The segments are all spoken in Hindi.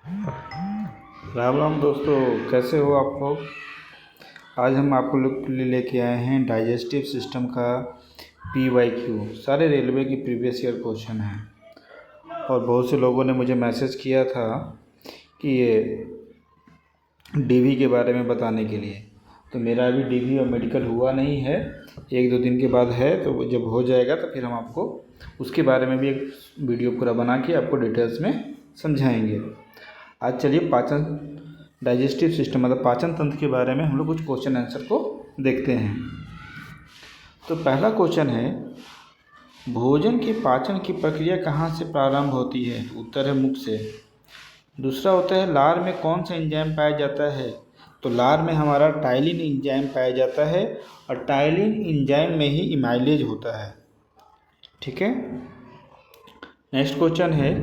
राम राम दोस्तों, कैसे हो आप लोग। आज हम आपको लोग के लिए लेके आए हैं डाइजेस्टिव सिस्टम का PYQ। सारे रेलवे की प्रीवियस ईयर क्वेश्चन हैं और बहुत से लोगों ने मुझे मैसेज किया था कि ये DV के बारे में बताने के लिए। तो मेरा अभी DV और मेडिकल हुआ नहीं है, 1-2 दिन के बाद है। तो जब हो जाएगा तो फिर हम आपको उसके बारे में भी एक वीडियो पूरा बना के आपको डिटेल्स में समझाएंगे। आज चलिए पाचन डाइजेस्टिव सिस्टम मतलब पाचन तंत्र के बारे में हम लोग कुछ क्वेश्चन आंसर को देखते हैं। तो पहला क्वेश्चन है, भोजन के पाचन की प्रक्रिया कहाँ से प्रारंभ होती है। उत्तर है मुख से। दूसरा होता है, लार में कौन सा एंजाइम पाया जाता है। तो लार में हमारा टाइलिन एंजाइम पाया जाता है और टाइलिन एंजाइम में ही इमाइलेज होता है। ठीक है। नेक्स्ट क्वेश्चन है,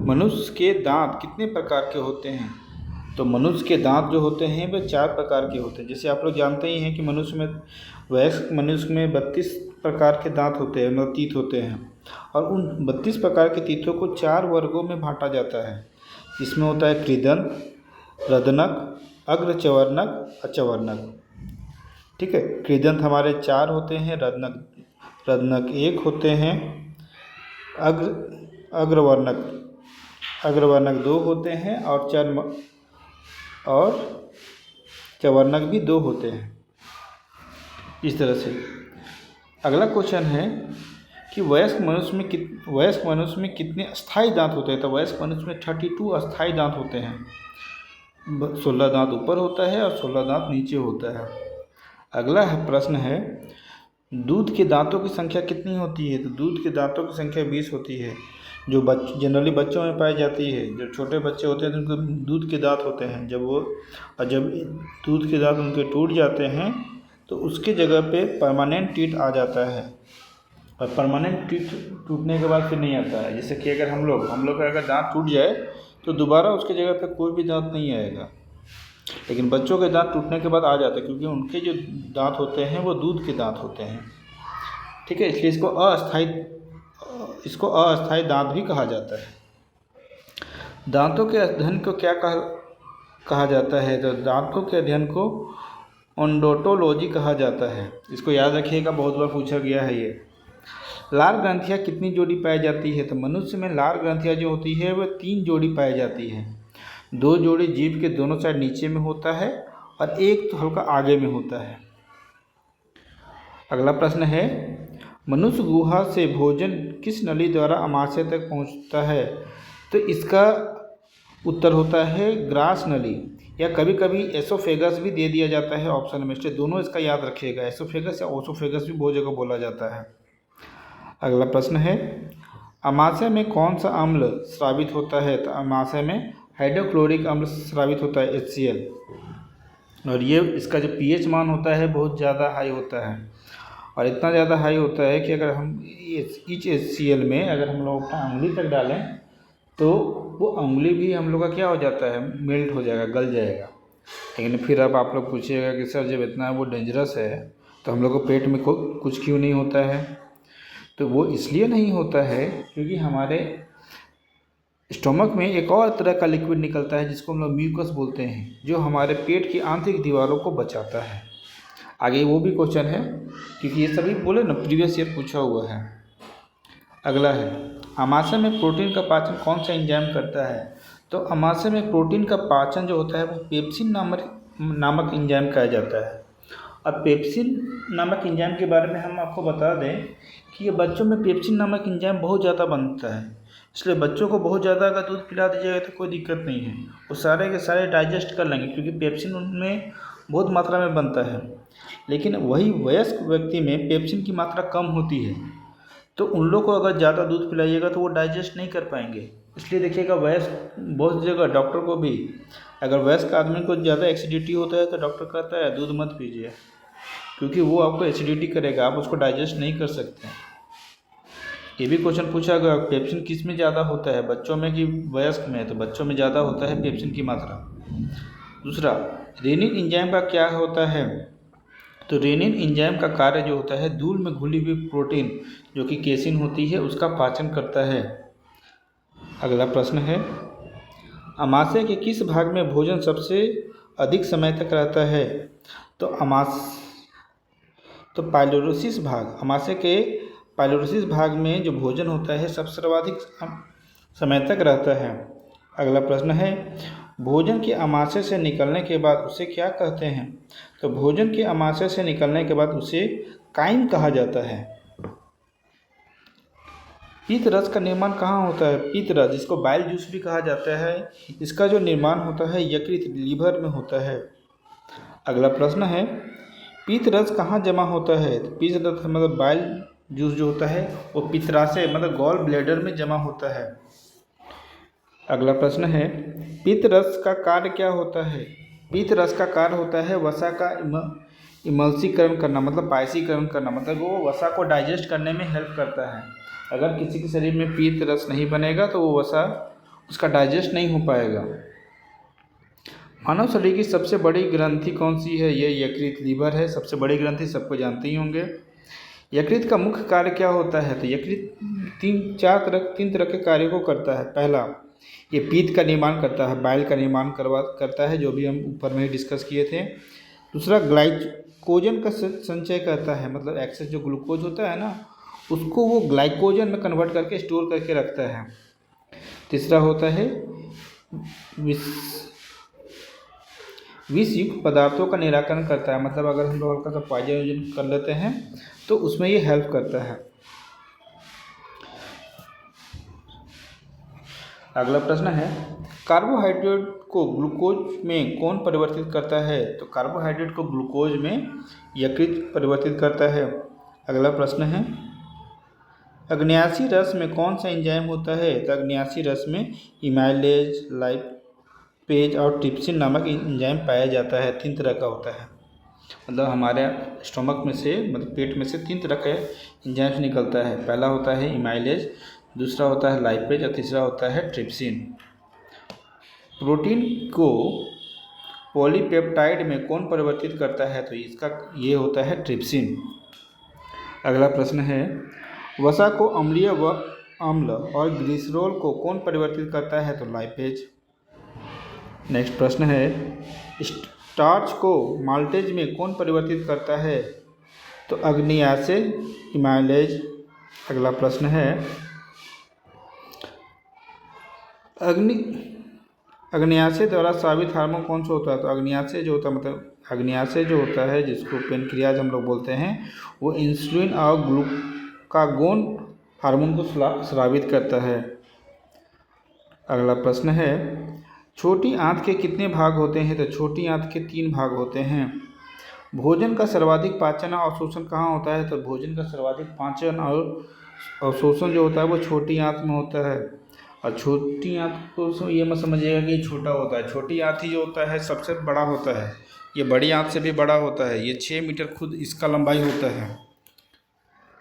मनुष्य के दांत कितने प्रकार के होते हैं। तो मनुष्य के दांत जो होते हैं वे 4 प्रकार के होते हैं। जैसे आप लोग जानते ही हैं कि वयस्क मनुष्य में 32 प्रकार के दांत होते हैं, मतलब तीत होते हैं। और उन 32 प्रकार के तीतों को 4 वर्गों में बांटा जाता है। इसमें होता है कृदंत, रदनक, अग्रचवर्णक, अचवर्णक। ठीक है। कृदंत हमारे 4 होते हैं, रदनक 1 होते हैं, अग्रवर्णक 2 होते हैं और चवर्णक भी 2 होते हैं। इस तरह से अगला क्वेश्चन है कि वयस्क मनुष्य में कितने अस्थायी दांत होते हैं। तो वयस्क मनुष्य में 32 अस्थायी दांत होते हैं। 16 दांत ऊपर होता है और 16 दांत नीचे होता है। अगला प्रश्न है, दूध के दांतों की संख्या कितनी होती है। तो दूध के दांतों की संख्या 20 होती है, जो जनरली बच्चों में पाई जाती है। जब छोटे बच्चे होते हैं तो उनको दूध के दांत होते हैं। जब दूध के दांत उनके टूट जाते हैं तो उसके जगह पे परमानेंट टीथ आ जाता है। और परमानेंट टीथ टूटने के बाद फिर नहीं आता है। जैसे कि अगर हम लोग का अगर दांत टूट जाए तो दोबारा उसके जगह पे कोई भी दांत नहीं आएगा। लेकिन बच्चों के दांत टूटने के बाद आ जाते हैं, क्योंकि उनके जो दांत होते हैं वो दूध के दांत होते हैं। ठीक है। इसलिए इसको अस्थायी दांत भी कहा जाता है। दांतों के अध्ययन को क्या कहा जाता है। तो दांतों के अध्ययन को ओडोंटोलॉजी कहा जाता है। इसको याद रखिएगा, बहुत बार पूछा गया है ये। लार ग्रंथियाँ कितनी जोड़ी पाई जाती है। तो मनुष्य में लार ग्रंथियाँ जो होती है वह 3 जोड़ी पाई जाती है। 2 जोड़ी जीभ के दोनों साइड नीचे में होता है और एक तो हल्का आगे में होता है। अगला प्रश्न है, मनुष्य गुहा से भोजन किस नली द्वारा आमाशय तक पहुंचता है। तो इसका उत्तर होता है ग्रास नली, या कभी कभी एसोफेगस भी दे दिया जाता है ऑप्शन में। इसलिए दोनों इसका याद रखिएगा, एसोफेगस या ओसोफेगस भी बहुत जगह बोला जाता है। अगला प्रश्न है, आमाशय में कौन सा अम्ल स्रावित होता है। तो आमाशय में हाइड्रोक्लोरिक अम्ल स्रावित होता है, HCl। और ये इसका जो pH मान होता है बहुत ज़्यादा हाई होता है, और इतना ज़्यादा हाई होता है कि अगर हम इस HCl में अगर हम लोग अपना उंगली तक डालें तो वो उंगली भी हम लोग का क्या हो जाता है, मेल्ट हो जाएगा, गल जाएगा। लेकिन फिर अब आप लोग पूछिएगा कि सर जब इतना वो डेंजरस है तो हम लोग को पेट में कुछ क्यों नहीं होता है। तो वो इसलिए नहीं होता है क्योंकि हमारे स्टोमक में एक और तरह का लिक्विड निकलता है जिसको हम लोग म्यूकस बोलते हैं, जो हमारे पेट की आंतरिक दीवारों को बचाता है। आगे वो भी क्वेश्चन है, क्योंकि ये सभी बोले ना प्रीवियस ईयर पूछा हुआ है। अगला है, आमाशय में प्रोटीन का पाचन कौन सा एंजाइम करता है। तो आमाशय में प्रोटीन का पाचन जो होता है वो पेप्सिन नामक एंजाइम कहा जाता है। अब पेप्सिन नामक एंजाइम के बारे में हम आपको बता दें कि ये बच्चों में पेप्सिन नामक एंजाइम बहुत ज़्यादा बनता है। इसलिए बच्चों को बहुत ज़्यादा अगर दूध पिला दीजिएगा तो कोई दिक्कत नहीं है, वो सारे के सारे डाइजेस्ट कर लेंगे, क्योंकि पेप्सिन उनमें बहुत मात्रा में बनता है। लेकिन वही वयस्क व्यक्ति में पेप्सिन की मात्रा कम होती है, तो उन लोग को अगर ज़्यादा दूध पिलाइएगा तो वो डाइजेस्ट नहीं कर पाएंगे। इसलिए देखिएगा वयस्क बहुत जगह डॉक्टर को भी, अगर वयस्क आदमी को ज़्यादा एसिडिटी होता है तो डॉक्टर कहता है दूध मत पीजिए, क्योंकि वो आपको एसिडिटी करेगा, आप उसको डाइजेस्ट नहीं कर सकते। ये भी क्वेश्चन पूछा गया, पेप्सिन किस में ज़्यादा होता है, बच्चों में कि वयस्क में। तो बच्चों में ज़्यादा होता है पेप्सिन की मात्रा। दूसरा, रेनिन एंजाइम का क्या होता है। तो रेनिन एंजाइम का कार्य जो होता है दूध में घुली हुई प्रोटीन जो कि केसिन होती है उसका पाचन करता है। अगला प्रश्न है, अमाशय के किस भाग में भोजन सबसे अधिक समय तक रहता है? तो पाइलोरोसिस भाग, अमाशय के पाइलोरोसिस भाग में जो भोजन होता है सब सर्वाधिक समय तक रहता है। अगला प्रश्न है, भोजन के अमाशय से निकलने के बाद उसे क्या कहते हैं? तो भोजन के अमाशय से निकलने के बाद उसे काइम कहा जाता है। पीत रस का निर्माण कहाँ होता है? पीत रस, जिसको बाइल जूस भी कहा जाता है, इसका जो निर्माण होता है यकृत लीवर में होता है। अगला प्रश्न है, पीत रस कहाँ जमा होता है? तो पीत रस मतलब बाइल जूस जो होता है वो पित्ताशय मतलब गॉल ब्लैडर में जमा होता है। अगला प्रश्न है, पीत रस का कार्य क्या होता है? पीत रस का कार्य होता है वसा का इमल्सीकरण करना, मतलब पायसीकरण करना, मतलब वो वसा को डाइजेस्ट करने में हेल्प करता है। अगर किसी के शरीर में पीत रस नहीं बनेगा तो वो वसा उसका डाइजेस्ट नहीं हो पाएगा। मानव शरीर की सबसे बड़ी ग्रंथि कौन सी है? ये यकृत लीवर है, सबसे बड़ी ग्रंथि, सबको जानते ही होंगे। यकृत का मुख्य कार्य क्या होता है? तो यकृत तीन तरह के कार्यों को करता है। पहला, ये पीत का निर्माण करता है, बाइल का निर्माण करता है, जो भी हम ऊपर में ही डिस्कस किए थे। दूसरा, ग्लाइकोजन का संचय करता है, मतलब एक्सेस जो ग्लूकोज होता है ना उसको वो ग्लाइकोजन में कन्वर्ट करके स्टोर करके रखता है। तीसरा होता है विषयुक्त पदार्थों का निराकरण करता है, मतलब अगर हम लोग हल्का सा पॉइजन कर लेते हैं तो उसमें ये हेल्प करता है। अगला प्रश्न है, कार्बोहाइड्रेट को ग्लूकोज में कौन परिवर्तित करता है? तो कार्बोहाइड्रेट को ग्लूकोज में यकृत परिवर्तित करता है। अगला प्रश्न है, अग्न्याशी रस में कौन सा एंजाइम होता है? तो अग्न्याशी रस में इमाइलेज, लाइपेज और ट्रिप्सिन नामक एंजाइम पाया जाता है। 3 तरह का होता है, मतलब हमारे स्टोमक में से, मतलब पेट में से 3 तरह के एंजाइम्स निकलता है। पहला होता है इमाइलेज, दूसरा होता है लाइपेज और तीसरा होता है ट्रिप्सिन। प्रोटीन को पॉलीपेप्टाइड में कौन परिवर्तित करता है? तो इसका ये होता है ट्रिप्सिन। अगला प्रश्न है, वसा को अम्लीय व अम्ल और ग्लिसरॉल को कौन परिवर्तित करता है? तो लाइपेज। नेक्स्ट प्रश्न है, स्टार्च को माल्टेज में कौन परिवर्तित करता है? तो अग्न्याशय, इमाइलेज। अगला प्रश्न है, अग्न्याशय द्वारा स्रावित हार्मोन कौन सा होता है? तो अग्न्याशय जो होता है, मतलब अग्न्याशय जो होता है जिसको पेनक्रियाज हम लोग बोलते हैं, वो इंसुलिन और ग्लूकागोन हार्मोन को स्रावित करता है। अगला प्रश्न है, छोटी आंत के कितने भाग होते हैं? तो छोटी आंत के 3 भाग होते हैं। भोजन का सर्वाधिक पाचन और अवशोषण कहाँ होता है? तो भोजन का सर्वाधिक पाचन और अवशोषण जो होता है वो छोटी आंत में होता है। और छोटी आंत को ये मत समझिएगा कि छोटा होता है, छोटी आंत ही जो होता है सबसे बड़ा होता है। ये बड़ी आंत से भी बड़ा होता है, ये 6 मीटर खुद इसका लंबाई होता है।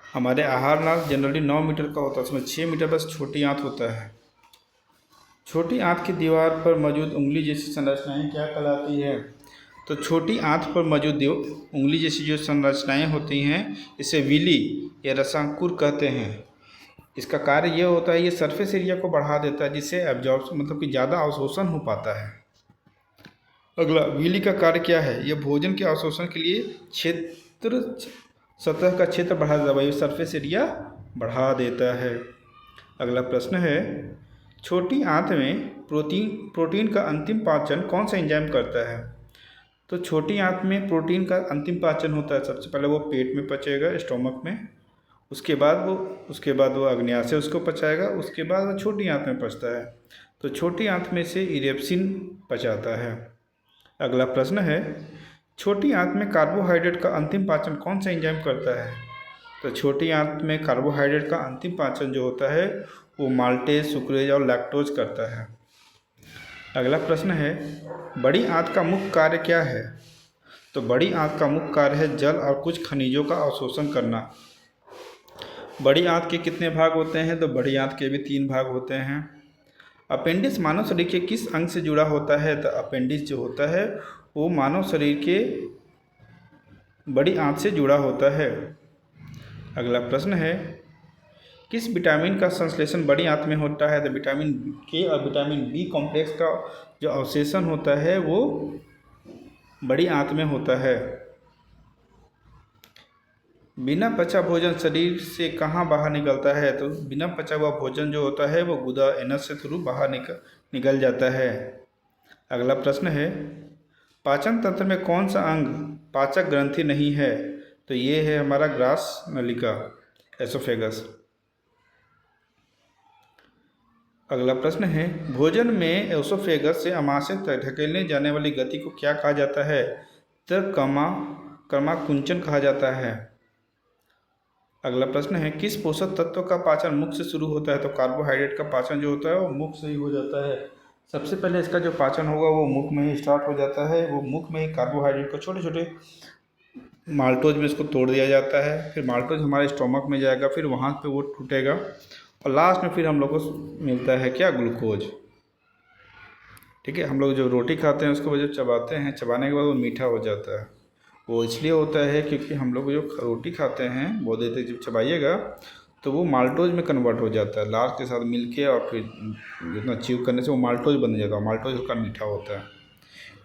हमारे आहार नाल जनरली 9 मीटर का होता है, उसमें 6 मीटर बस छोटी आंत होता है। छोटी आंत की दीवार पर मौजूद उंगली जैसी संरचनाएं क्या कहलाती है? तो छोटी आंत पर मौजूद उंगली जैसी जो संरचनाएं होती हैं इसे विली या रसांकुर कहते हैं। इसका कार्य यह होता है, ये सरफेस एरिया को बढ़ा देता है जिससे एब्जॉर्प्शन मतलब कि ज़्यादा अवशोषण हो पाता है। अगला, विली का कार्य क्या है? यह भोजन के अवशोषण के लिए सतह का क्षेत्र बढ़ा देता है, सरफेस एरिया बढ़ा देता है। अगला प्रश्न है, छोटी आंत में प्रोटीन का अंतिम पाचन कौन सा एंजाइम करता है? तो छोटी आंत में प्रोटीन का अंतिम पाचन होता है, सबसे पहले वो पेट में पचेगा स्टोमक में, उसके बाद वो अग्न्याशय उसको पचाएगा, उसके बाद वो छोटी आंत में पचता है। तो छोटी आंत में से इरेप्सिन पचाता है। अगला प्रश्न है, छोटी आंत में कार्बोहाइड्रेट का अंतिम पाचन कौन सा एंजाइम करता है? तो छोटी आंत में कार्बोहाइड्रेट का अंतिम पाचन जो होता है वो माल्टेज, सुक्रेज और लैक्टोज करता है। अगला प्रश्न है, बड़ी आंत का मुख्य कार्य क्या है? तो बड़ी आंत का मुख्य कार्य है जल और कुछ खनिजों का अवशोषण करना। बड़ी आंत के कितने भाग होते हैं? तो बड़ी आंत के भी 3 भाग होते हैं। अपेंडिक्स मानव शरीर के किस अंग से जुड़ा होता है? तो अपेंडिक्स जो होता है वो मानव शरीर के बड़ी आंत से जुड़ा होता है। अगला प्रश्न है, किस विटामिन का संश्लेषण बड़ी आंत में होता है? तो विटामिन के और विटामिन बी कॉम्प्लेक्स का जो अवशोषण होता है वो बड़ी आंत में होता है। बिना पचा भोजन शरीर से कहाँ बाहर निकलता है? तो बिना पचा हुआ भोजन जो होता है वो गुदा एनस से थ्रू बाहर निकल जाता है। अगला प्रश्न है, पाचन तंत्र में कौन सा अंग पाचक ग्रंथि नहीं है? तो ये है हमारा ग्रास नलिका, एसोफेगस। अगला प्रश्न है, भोजन में एसोफेगस से आमाशय तक ढकेलने जाने वाली गति को क्या कहा जाता है? तो क्रमाकुंचन कहा जाता है। अगला प्रश्न है, किस पोषक तत्व का पाचन मुख से शुरू होता है? तो कार्बोहाइड्रेट का पाचन जो होता है वो मुख से ही हो जाता है। सबसे पहले इसका जो पाचन होगा वो मुख में ही स्टार्ट हो जाता है। वो मुख में ही कार्बोहाइड्रेट को छोटे छोटे माल्टोज में इसको तोड़ दिया जाता है। फिर माल्टोज हमारे स्टोमक में जाएगा, फिर वहाँ पे वो टूटेगा और लास्ट में फिर हम लोग को मिलता है क्या? ग्लूकोज। ठीक है, हम लोग जब रोटी खाते हैं उसको जब चबाते हैं, चबाने के बाद वो मीठा हो जाता है। वो इसलिए होता है क्योंकि हम लोग जो रोटी खाते हैं बहुत देर तक जब चबाइएगा तो वो माल्टोज में कन्वर्ट हो जाता है लार्ज के साथ मिलके, और फिर जितना च्यू करने से वो माल्टोज बन जाता है। माल्टोज हल्का मीठा होता है।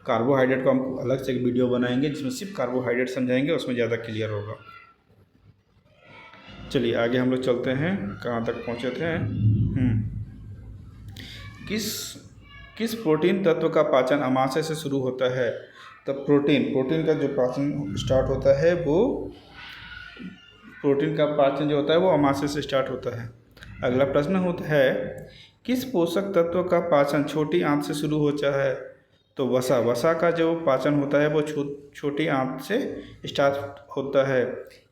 कार्बोहाइड्रेट को हम अलग से एक वीडियो बनाएंगे जिसमें सिर्फ कार्बोहाइड्रेट समझाएंगे, उसमें ज़्यादा क्लियर होगा। चलिए आगे हम लोग चलते हैं, कहाँ तक पहुँचे थे? किस प्रोटीन तत्व का पाचन आमाशय से शुरू होता है? तो प्रोटीन का जो पाचन स्टार्ट होता है वो प्रोटीन का पाचन जो होता है वो आमाशय से स्टार्ट होता है। अगला प्रश्न होता है, किस पोषक तत्व का पाचन छोटी आंत से शुरू होता है? तो वसा का जो पाचन होता है वो छोटी आंत से स्टार्ट होता है।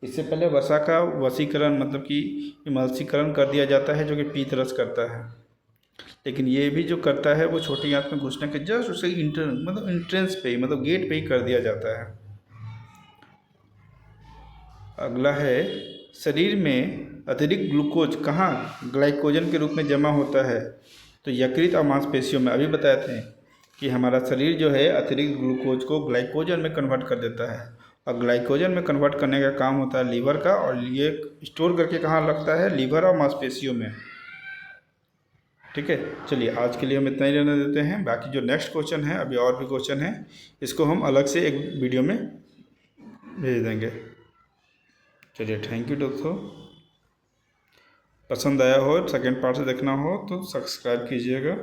इससे पहले वसा का वसीकरण मतलब कि इमल्सीकरण कर दिया जाता है जो कि पीत रस करता है, लेकिन ये भी जो करता है वो छोटी आंत में घुसने के जस्ट उसे इंट्रेंस पे ही मतलब गेट पे ही कर दिया जाता है। अगला है, शरीर में अतिरिक्त ग्लूकोज कहाँ ग्लाइकोजन के रूप में जमा होता है? तो यकृत और मांसपेशियों में। अभी बताए थे कि हमारा शरीर जो है अतिरिक्त ग्लूकोज को ग्लाइकोजन में कन्वर्ट कर देता है, और ग्लाइकोजन में कन्वर्ट करने का काम होता है लीवर का, और ये स्टोर करके कहाँ लगता है? लीवर और मांसपेशियों में। ठीक है, चलिए आज के लिए हम इतना ही रहने देते हैं। बाकी जो नेक्स्ट क्वेश्चन है, अभी और भी क्वेश्चन है, इसको हम अलग से एक वीडियो में भेज देंगे। चलिए थैंक यू दोस्तों। पसंद आया हो, सेकेंड पार्ट से देखना हो तो सब्सक्राइब कीजिएगा।